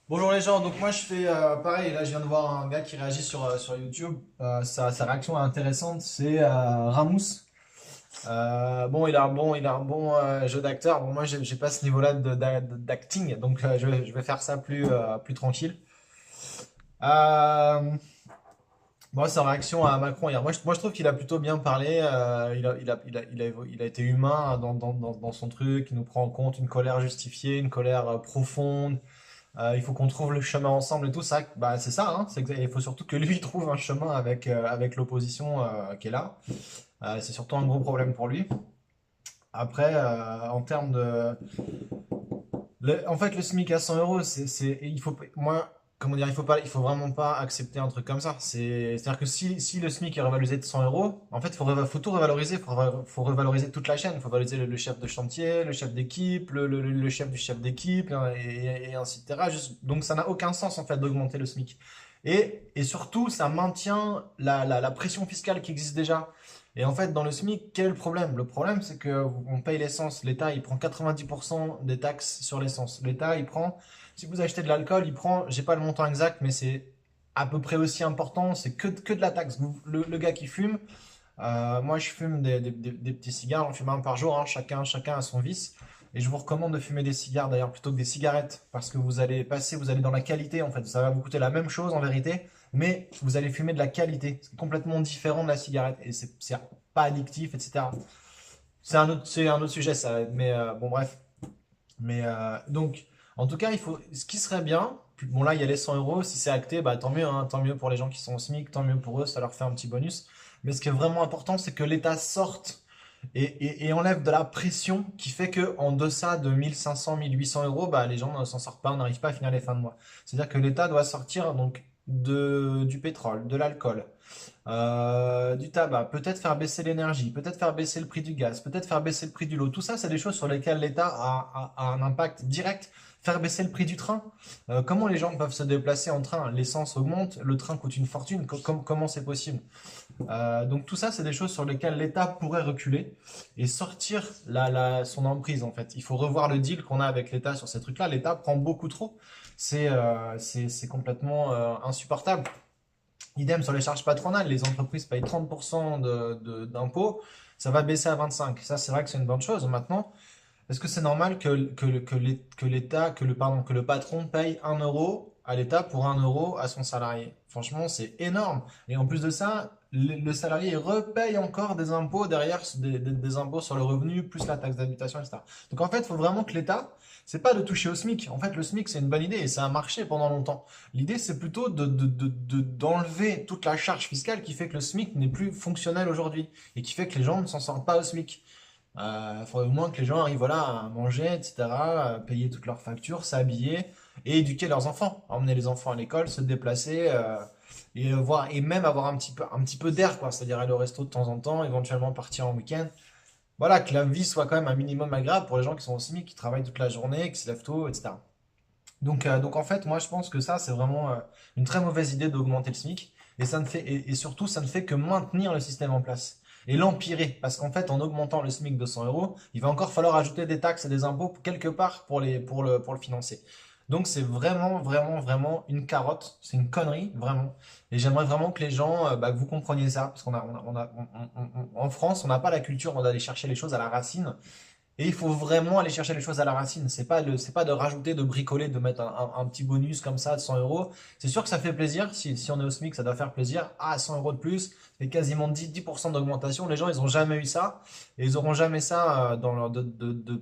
Bonjour les gens, donc moi je fais pareil, là je viens de voir un gars qui réagit sur YouTube. Sa réaction est intéressante, c'est Ramous. Bon, il a un bon jeu d'acteur. Bon, moi j'ai pas ce niveau-là d'acting, donc je vais faire ça plus tranquille. Euh, Moi, sa réaction à Macron hier, moi je trouve qu'il a plutôt bien parlé. Il a été humain dans son truc, il nous prend en compte une colère justifiée, une colère profonde. Il faut qu'on trouve le chemin ensemble et tout ça. Bah, c'est ça, hein, il faut surtout que lui trouve un chemin avec l'opposition qui est là. C'est surtout un gros problème pour lui. Après, en termes de. En fait, le SMIC à 100 euros, il faut, moi, comment dire, il faut vraiment pas accepter un truc comme ça. C'est-à-dire que si le SMIC est revalorisé de 100 euros, en fait, faut tout revaloriser. Faut revaloriser toute la chaîne. Il faut valoriser le chef de chantier, le chef d'équipe, le chef du chef d'équipe, hein, et ainsi de suite. Donc, ça n'a aucun sens, en fait, d'augmenter le SMIC. Et surtout, ça maintient la pression fiscale qui existe déjà. Et en fait, dans le SMIC, quel est le problème? Le problème, c'est qu'on paye l'essence. L'État, il prend 90% des taxes sur l'essence. L'État, il prend, si vous achetez de l'alcool, il prend, j'ai pas le montant exact, mais c'est à peu près aussi important. C'est que de la taxe. Le gars qui fume, moi, je fume des petits cigares. J'en fume un par jour, hein. Chacun a son vice. Et je vous recommande de fumer des cigares d'ailleurs plutôt que des cigarettes. Parce que vous allez dans la qualité en fait. Ça va vous coûter la même chose en vérité, mais vous allez fumer de la qualité. C'est complètement différent de la cigarette. Et c'est pas addictif, etc. C'est un autre sujet ça. Mais bon, bref. Mais donc, en tout cas, ce qui serait bien, bon là, il y a les 100 euros. Si c'est acté, bah tant mieux, hein, tant mieux pour les gens qui sont au SMIC, tant mieux pour eux, ça leur fait un petit bonus. Mais ce qui est vraiment important, c'est que l'État sorte et enlève de la pression qui fait que en deçà de 1500, 1800 euros, bah, les gens ne s'en sortent pas, on n'arrive pas à finir les fins de mois. C'est-à-dire que l'État doit sortir donc du pétrole, de l'alcool, du tabac, peut-être faire baisser l'énergie, peut-être faire baisser le prix du gaz, peut-être faire baisser le prix du lot. Tout ça, c'est des choses sur lesquelles l'État a un impact direct. Faire baisser le prix du train. Comment les gens peuvent se déplacer en train? L'essence augmente, le train coûte une fortune. Comment c'est possible? Donc tout ça, c'est des choses sur lesquelles l'État pourrait reculer et sortir son emprise en fait. Il faut revoir le deal qu'on a avec l'État sur ces trucs-là. L'État prend beaucoup trop. C'est complètement insupportable. Idem sur les charges patronales, les entreprises payent 30% d'impôts, ça va baisser à 25%. Ça, c'est vrai que c'est une bonne chose. Maintenant, est-ce que c'est normal que l'État, que le patron paye 1 euro à l'État pour 1 euro à son salarié? Franchement, c'est énorme. Et en plus de ça, le salarié il repaye encore des impôts derrière, des impôts sur le revenu, plus la taxe d'habitation, etc. Donc en fait, il faut vraiment que l'État, c'est pas de toucher au SMIC. En fait, le SMIC, c'est une bonne idée et ça a marché pendant longtemps. L'idée, c'est plutôt d'enlever toute la charge fiscale qui fait que le SMIC n'est plus fonctionnel aujourd'hui et qui fait que les gens ne s'en sortent pas au SMIC. Il faudrait au moins que les gens arrivent voilà, à manger, etc., à payer toutes leurs factures, s'habiller et éduquer leurs enfants, emmener les enfants à l'école, se déplacer et même avoir un petit peu d'air, quoi. C'est-à-dire aller au resto de temps en temps, éventuellement partir en week-end. Voilà, que la vie soit quand même un minimum agréable pour les gens qui sont au SMIC, qui travaillent toute la journée, qui se lèvent tôt, etc. Donc en fait, moi je pense que ça, c'est vraiment une très mauvaise idée d'augmenter le SMIC. Et surtout, ça ne fait que maintenir le système en place et l'empirer. Parce qu'en fait, en augmentant le SMIC de 100 euros, il va encore falloir ajouter des taxes et des impôts quelque part pour le financer. Donc c'est vraiment, vraiment, vraiment une carotte. C'est une connerie, vraiment. Et j'aimerais vraiment que les gens, bah, que vous compreniez ça. Parce en France, on n'a pas la culture d'aller chercher les choses à la racine. Et il faut vraiment aller chercher les choses à la racine. C'est pas de rajouter, de bricoler, de mettre un petit bonus comme ça de 100 euros. C'est sûr que ça fait plaisir. Si on est au SMIC, ça doit faire plaisir. Ah, 100 euros de plus, c'est quasiment 10% d'augmentation. Les gens, ils ont jamais eu ça. Et ils auront jamais ça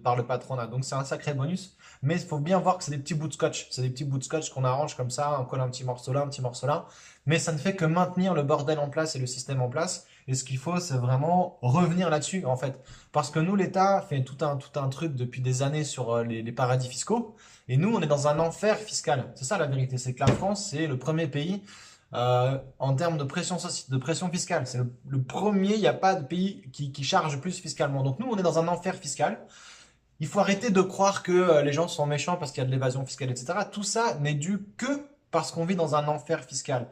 par le patronat. Donc c'est un sacré bonus. Mais il faut bien voir que c'est des petits bouts de scotch. C'est des petits bouts de scotch qu'on arrange comme ça. On colle un petit morceau là, un petit morceau là. Mais ça ne fait que maintenir le bordel en place et le système en place. Et ce qu'il faut, c'est vraiment revenir là-dessus, en fait. Parce que nous, l'État fait tout un truc depuis des années sur les paradis fiscaux. Et nous, on est dans un enfer fiscal. C'est ça la vérité. C'est que la France, c'est le premier pays en termes de pression fiscale. C'est le premier, il n'y a pas de pays qui charge plus fiscalement. Donc nous, on est dans un enfer fiscal. Il faut arrêter de croire que les gens sont méchants parce qu'il y a de l'évasion fiscale, etc. Tout ça n'est dû que parce qu'on vit dans un enfer fiscal.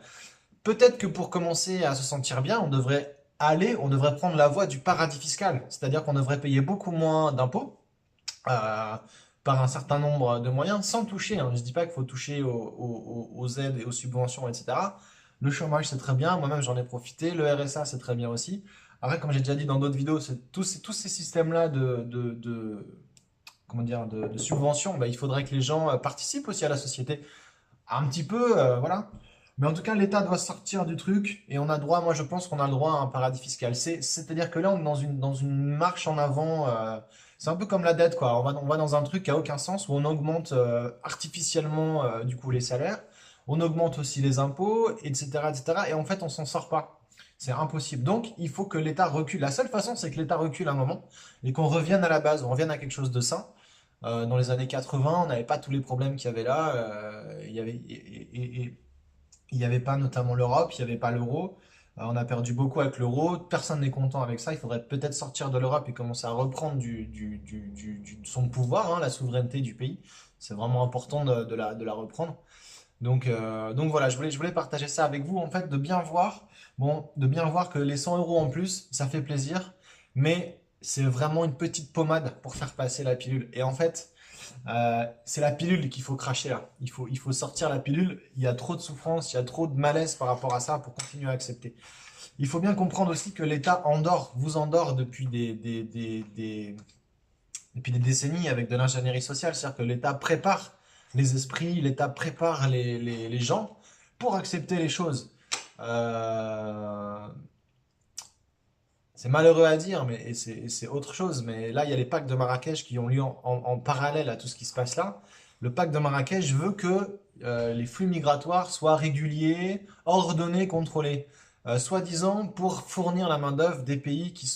Peut-être que pour commencer à se sentir bien, on devrait prendre la voie du paradis fiscal. C'est-à-dire qu'on devrait payer beaucoup moins d'impôts. Euh, par un certain nombre de moyens, sans toucher, hein. Je ne dis pas qu'il faut toucher aux aides et aux subventions, etc. Le chômage, c'est très bien. Moi-même, j'en ai profité. Le RSA, c'est très bien aussi. Après, comme j'ai déjà dit dans d'autres vidéos, tous ces systèmes-là comment dire, de subventions, bah, il faudrait que les gens participent aussi à la société. Un petit peu, voilà. Mais en tout cas, l'État doit sortir du truc et on a droit, moi je pense qu'on a le droit à un paradis fiscal. C'est-à-dire que là, on est dans une marche en avant. C'est un peu comme la dette, quoi. On va dans un truc qui a aucun sens où on augmente artificiellement du coup les salaires, on augmente aussi les impôts, etc., etc. Et en fait, on s'en sort pas. C'est impossible. Donc, il faut que l'État recule. La seule façon, c'est que l'État recule un moment et qu'on revienne à la base, on revienne à quelque chose de sain. Dans les années 80, on n'avait pas tous les problèmes qu'il y avait là. Il y avait, et il n'y avait pas notamment l'Europe, il n'y avait pas l'euro. On a perdu beaucoup avec l'euro. Personne n'est content avec ça. Il faudrait peut-être sortir de l'Europe et commencer à reprendre son pouvoir, hein, la souveraineté du pays. C'est vraiment important de la reprendre. Donc voilà, je voulais partager ça avec vous, en fait, de bien voir, bon, de bien voir que les 100 euros en plus, ça fait plaisir, mais c'est vraiment une petite pommade pour faire passer la pilule. Et en fait, c'est la pilule qu'il faut cracher là. Il faut sortir la pilule. Il y a trop de souffrance, il y a trop de malaise par rapport à ça pour continuer à accepter. Il faut bien comprendre aussi que l'État vous endort depuis des décennies avec de l'ingénierie sociale. C'est-à-dire que l'État prépare les esprits, l'État prépare les gens pour accepter les choses. Euh, c'est malheureux à dire, mais et c'est autre chose. Mais là, il y a les pactes de Marrakech qui ont lieu en parallèle à tout ce qui se passe là. Le pacte de Marrakech veut que les flux migratoires soient réguliers, ordonnés, contrôlés. Soi-disant pour fournir la main-d'œuvre des pays qui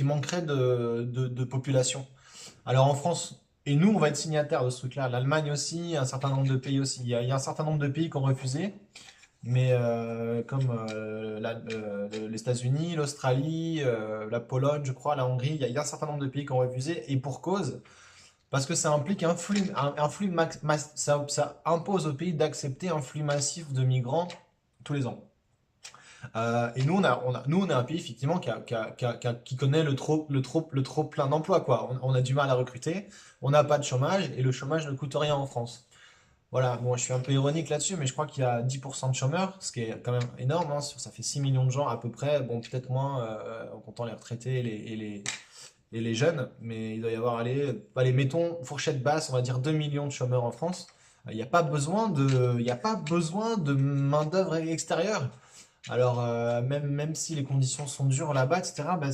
manqueraient de population. Alors en France, et nous, on va être signataires de ce truc-là. L'Allemagne aussi, un certain nombre de pays aussi. Il y a un certain nombre de pays qui ont refusé. Mais comme les États-Unis, l'Australie, la Pologne, je crois, la Hongrie, il y a un certain nombre de pays qui ont refusé, et pour cause, parce que ça implique un flux ça impose au pays d'accepter un flux massif de migrants tous les ans. Et nous, nous, on est un pays effectivement qui connaît le trop plein d'emplois, quoi. On a du mal à recruter, on n'a pas de chômage, et le chômage ne coûte rien en France. Voilà, bon, je suis un peu ironique là-dessus, mais je crois qu'il y a 10% de chômeurs, ce qui est quand même énorme, hein, ça fait 6 millions de gens à peu près, bon, peut-être moins en comptant les retraités et les jeunes, mais il doit y avoir, allez, mettons, fourchette basse, on va dire 2 millions de chômeurs en France. Il n'y a pas besoin il y a pas besoin de main-d'œuvre extérieure. Alors, même si les conditions sont dures là-bas, etc., bah,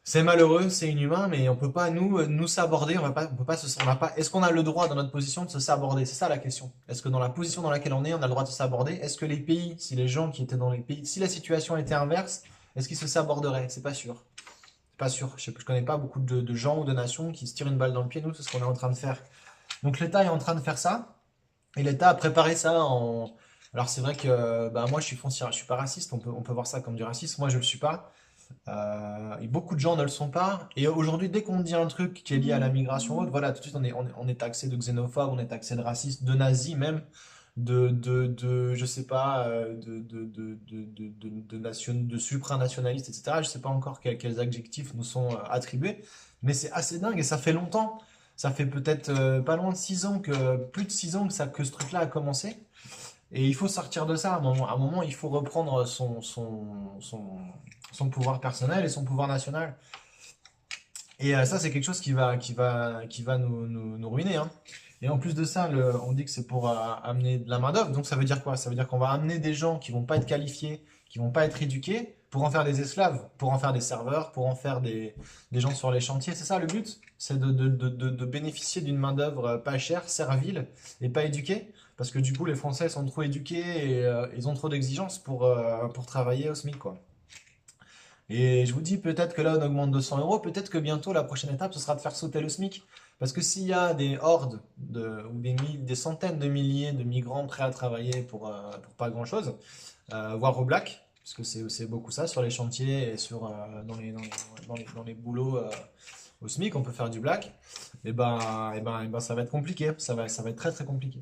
c'est malheureux, c'est inhumain, mais on peut pas nous saborder, on peut pas on n'a pas. Est-ce qu'on a le droit dans notre position de se saborder? C'est ça la question. Est-ce que dans la position dans laquelle on est, on a le droit de se saborder? Est-ce que les pays, si les gens qui étaient dans les pays, si la situation était inverse, est-ce qu'ils se saborderaient? C'est pas sûr. C'est pas sûr. Je connais pas beaucoup de gens ou de nations qui se tirent une balle dans le pied. Nous, c'est ce qu'on est en train de faire. Donc l'État est en train de faire ça, et l'État a préparé ça en. Alors c'est vrai que bah, moi je suis foncier, je suis pas raciste. On peut voir ça comme du racisme. Moi je le suis pas. Et beaucoup de gens ne le sont pas. Et aujourd'hui, dès qu'on dit un truc qui est lié à la migration haute, voilà, tout de suite on est taxé de xénophobe, on est taxé de raciste, de nazi même, je sais pas, de supranationaliste, etc. Je sais pas encore quels adjectifs nous sont attribués, mais c'est assez dingue et ça fait longtemps. Ça fait peut-être pas loin de 6 ans plus de 6 ans que ce truc-là a commencé. Et il faut sortir de ça. À un moment, il faut reprendre son pouvoir personnel et son pouvoir national. Et ça, c'est quelque chose qui va nous ruiner, hein. Et en plus de ça, on dit que c'est pour amener de la main-d'œuvre. Donc ça veut dire quoi? Ça veut dire qu'on va amener des gens qui vont pas être qualifiés, qui vont pas être éduqués, pour en faire des esclaves, pour en faire des serveurs, pour en faire des gens sur les chantiers. C'est ça le but? C'est de bénéficier d'une main-d'œuvre pas chère, servile et pas éduquée. Parce que du coup, les Français sont trop éduqués et ils ont trop d'exigences pour travailler au SMIC, quoi. Et je vous dis, peut-être que là, on augmente de 100 euros, peut-être que bientôt, la prochaine étape, ce sera de faire sauter le SMIC. Parce que s'il y a des hordes ou des centaines de milliers de migrants prêts à travailler pour pas grand-chose, voire au black, parce que c'est beaucoup ça sur les chantiers et dans les boulots au SMIC, on peut faire du black, et ben, ça va être compliqué, ça va être très très compliqué.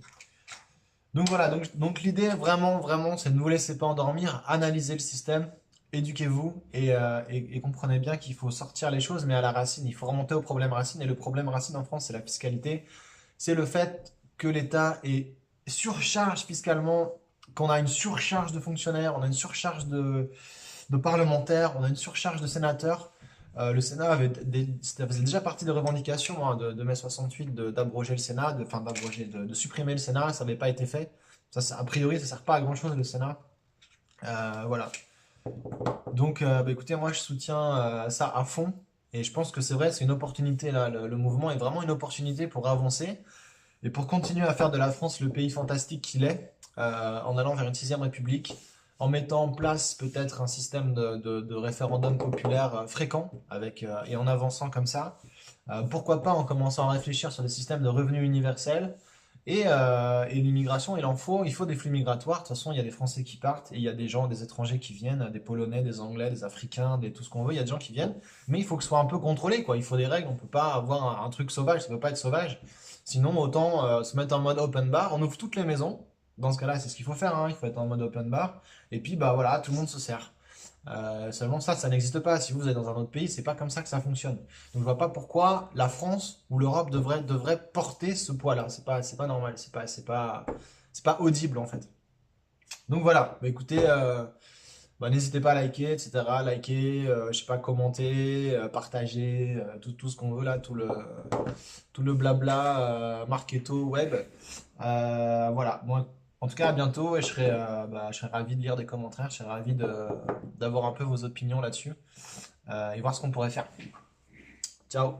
Donc voilà, donc l'idée vraiment, vraiment, c'est de ne vous laisser pas endormir, analyser le système, éduquez-vous et comprenez bien qu'il faut sortir les choses, mais à la racine. Il faut remonter au problème racine. Et le problème racine en France, c'est la fiscalité. C'est le fait que l'État est surcharge fiscalement, qu'on a une surcharge de fonctionnaires, on a une surcharge de parlementaires, on a une surcharge de sénateurs. Le Sénat ça faisait déjà partie des revendications de mai 68 d'abroger le Sénat, enfin d'abroger, de supprimer le Sénat, ça n'avait pas été fait. A priori, ça ne sert pas à grand chose le Sénat. Voilà. Donc, bah, écoutez, moi je soutiens ça à fond. Et je pense que c'est vrai, c'est une opportunité là. Le mouvement est vraiment une opportunité pour avancer et pour continuer à faire de la France le pays fantastique qu'il est, en allant vers une sixième république, en mettant en place peut-être un système de référendum populaire fréquent et en avançant comme ça. Pourquoi pas en commençant à réfléchir sur des systèmes de revenus universels et l'immigration, il faut des flux migratoires. De toute façon, il y a des Français qui partent et il y a des gens, des étrangers qui viennent, des Polonais, des Anglais, des Africains, tout ce qu'on veut. Il y a des gens qui viennent, mais il faut que ce soit un peu contrôlé, quoi. Il faut des règles. On peut pas avoir un truc sauvage. Ça peut pas être sauvage. Sinon, autant se mettre en mode open bar. On ouvre toutes les maisons. Dans ce cas-là, c'est ce qu'il faut faire, hein. Il faut être en mode open bar. Et puis, bah voilà, tout le monde se sert. Seulement ça n'existe pas. Si vous êtes dans un autre pays, c'est pas comme ça que ça fonctionne. Donc je vois pas pourquoi la France ou l'Europe devrait porter ce poids-là. C'est pas normal. C'est pas audible en fait. Donc voilà. Bah, écoutez, bah, n'hésitez pas à liker, etc. Liker, je sais pas, commenter, partager, tout ce qu'on veut là, tout le blabla marketo web. Voilà. Moi, en tout cas, à bientôt et je serai ravi de lire des commentaires. Je serai ravi d'avoir un peu vos opinions là-dessus et voir ce qu'on pourrait faire. Ciao!